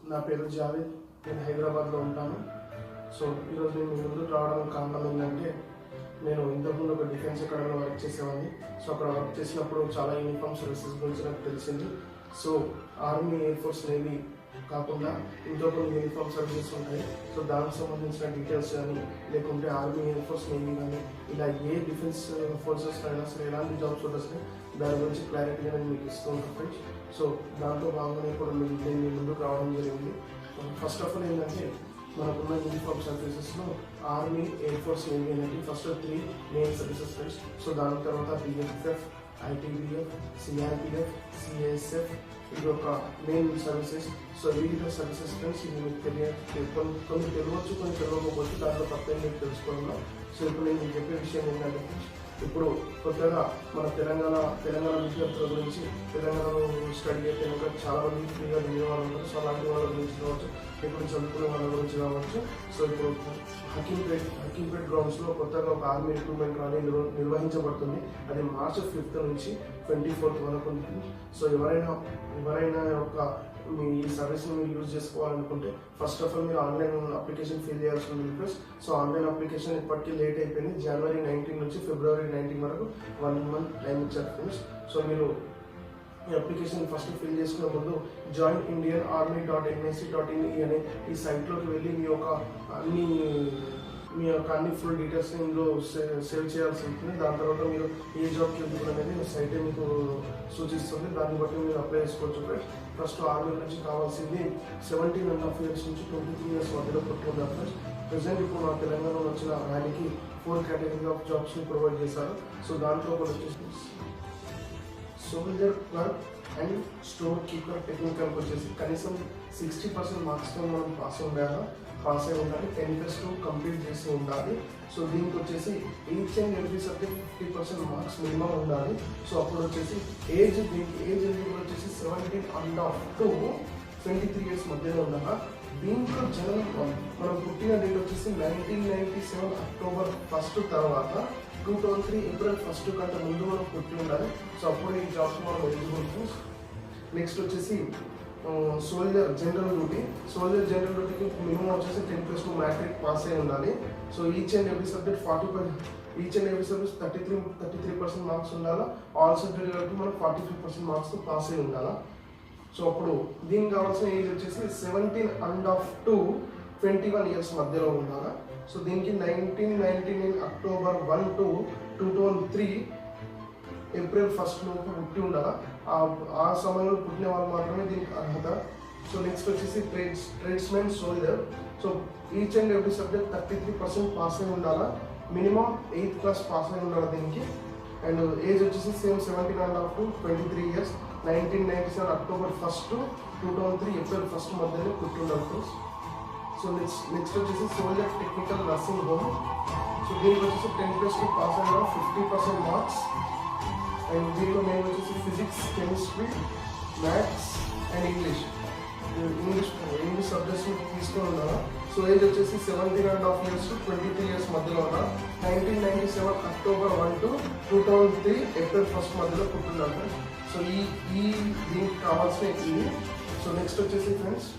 నా పేరు జావేద్. నేను హైదరాబాద్లో ఉంటాను. సో ఈరోజు నేను మీ ముందుకు రావడానికి కారణం ఏంటంటే, నేను ఇంతకుముందు ఒక డిఫెన్స్ అకాడమీలో వర్క్ చేసేవాడిని. సో అక్కడ వర్క్ చేసినప్పుడు చాలా యూనిఫామ్ సర్వీసెస్ గురించి నాకు తెలిసింది. So army, air force, navy కాకుండా ఇంకో కొన్ని యూనిఫామ్ సర్వీసెస్ ఉంటాయి. సో దానికి సంబంధించిన డీటెయిల్స్ కానీ, లేకుంటే ఆర్మీ, ఎయిర్ ఫోర్స్, నేవీ కానీ ఇలా ఏ డిఫెన్స్ ఫోర్సెస్ అయినా సరే, ఎలాంటి జాబ్స్ ఉన్నా సరే దాని గురించి క్లారిటీగా నేను మీకు ఇస్తూ ఉంటాను ఫ్రెండ్స్. సో దాంట్లో భాగంగా ఇప్పుడు నేను మీ ముందుకు రావడం జరిగింది. ఫస్ట్ ఆఫ్ ఆల్ ఏంటంటే, మనకున్న యూనిఫామ్ సర్వీసెస్లో ఆర్మీ, ఎయిర్ ఫోర్స్, నేవీ అనేది first 3 main services friends. So దాని తర్వాత బిఎస్ఎఫ్, ఐటీబీఎఫ్, సిఆర్పిఎఫ్, సిఎస్ఎఫ్, ఇది ఒక మెయిన్ సర్వీసెస్. సో వీటిలో సర్వీసెస్ ఫ్రెండ్స్, ఇది మీకు కొన్ని తెలియవచ్చు, కొన్ని తెలియకపోవచ్చు. దాంట్లో తప్పేం మీకు తెలుసుకోవాలా. సో ఇప్పుడు నేను మీకు చెప్పే విషయం ఏంటంటే, ఇప్పుడు కొత్తగా మన తెలంగాణ విద్యార్థుల గురించి, తెలంగాణలో స్టడీ అయితే కనుక చాలా మంది ఫ్రీగా వినే వాళ్ళు ఉంటారు. సో అలాంటి వాళ్ళ గురించి కావచ్చు, ఇప్పుడు చదువుకునే వాళ్ళ గురించి కావచ్చు. సో ఇప్పుడు హకీంపేట్ గ్రౌండ్స్లో కొత్తగా ఒక ఆర్మీ రిక్రూట్మెంట్ ర్యాలీ నిర్వహించబడుతుంది. అది March 5 నుంచి 24 వరకు ఉంటుంది. సో ఎవరైనా యొక్క మీ ఈ సర్వీస్ని మీరు యూజ్ చేసుకోవాలనుకుంటే, ఫస్ట్ ఆఫ్ ఆల్ మీరు ఆన్లైన్ అప్లికేషన్ ఫిల్ చేయాల్సి ఉంది ఫ్రెండ్స్. సో ఆన్లైన్ అప్లికేషన్ ఇప్పటికీ లేట్ అయిపోయింది. January 19 నుంచి February 19 వరకు 1 month టైం ఇచ్చారు ఫ్రెండ్స్. సో మీరు ఈ అప్లికేషన్ ఫస్ట్ ఫిల్ చేసుకునే ముందు joinindianarmy.nac.in అనే ఈ సైట్లోకి వెళ్ళి మీ యొక్క అన్ని ఫుల్ డీటెయిల్స్ ఇందులో సేవ్ చేయాల్సి ఉంటుంది. దాని తర్వాత మీరు ఏ జాబ్కి ఎందుకు అనేది సైటే మీకు సూచిస్తుంది. దాన్ని బట్టి మీరు అప్లై చేసుకోవచ్చు ఫ్రెండ్స్. ఫస్ట్ ఆర్మీ నుంచి కావాల్సింది 17.5 years నుంచి 23 years మధ్యలో పుట్టుకున్నారు ఫ్రెండ్స్. ప్రజెంట్ ఇప్పుడు మా తెలంగాణలో వచ్చిన ర్యాలీకి 4 కేటగిరీ ఆఫ్ జాబ్స్ని ప్రొవైడ్ చేశారు. సో దాంట్లో ఒకటి వచ్చేసి soldier, clerk and store keeper టెక్నికల్కి వచ్చేసి కనీసం 60% మార్క్స్తో మనం పాస్ అయి ఉండాలి. 10+2 కంప్లీట్ చేసి ఉండాలి. సో దీనికి వచ్చేసి each and every subject 50% marks minimum ఉండాలి. సో అప్పుడు వచ్చేసి ఏజ్ ఎలిజిబుల్ వచ్చేసి 17.5 to 23 years మధ్యలో ఉండాలి. దీంట్లో మనం పుట్టిన డేట్ వచ్చేసి 1997 October 1 తర్వాత 2003 April 1 కంటే ముందు మనం పుట్టి ఉండాలి. సో అప్పుడు ఈ జాబ్స్ మనం ఎలిజిబుల్. నెక్స్ట్ వచ్చేసి సోల్జర్ జనరల్ డ్యూటీకి మినిమం వచ్చేసి 10+2 మ్యాట్రిక్ పాస్ అయి ఉండాలి. So each and every subject 33% marks ఉండాలా. ఆల్ సబ్జెక్ట్ కలిపి మనం 45% మార్క్స్తో పాస్ అయి ఉండాలా. సో అప్పుడు దీనికి కావాల్సిన ఏజ్ వచ్చేసి 17.5 to 21 years మధ్యలో ఉండాలా. సో దీనికి 1999 October 1 to 2003 April 1 లోపు పుట్టి ఉండాలా. ఆ సమయంలో పుట్టిన వాళ్ళు మాత్రమే దీనికి అర్హత. సో నెక్స్ట్ వచ్చేసి tradesmen soldier. So each and every subject 33% pass అయి ఉండాలా. మినిమం 8th class పాస్ అయి ఉండాలి దీనికి. అండ్ ఏజ్ వచ్చేసి same 17.5 to 23 years. 1997 October 1 to 2003 April 1 మధ్యలో పుట్టి ఉండాలి. సో నెక్స్ట్ వచ్చేసి soldier technical nursing home. So దీనికి వచ్చేసి 10+2 పాస్ అయిన 50% మార్క్స్. అండ్ దీనిలో మెయిన్ వచ్చేసి physics, chemistry, maths and English subjects తీసుకొని ఉన్నారా. సో ఏజ్ వచ్చేసి 17.5 years to 23 years మధ్యలో ఉన్నా. 1997 October 1 to 2003 April 1 మధ్యలో పుట్టినారు. సో దీనికి కావాల్సిన ఇది. సో నెక్స్ట్ వచ్చేసి ఫ్రెండ్స్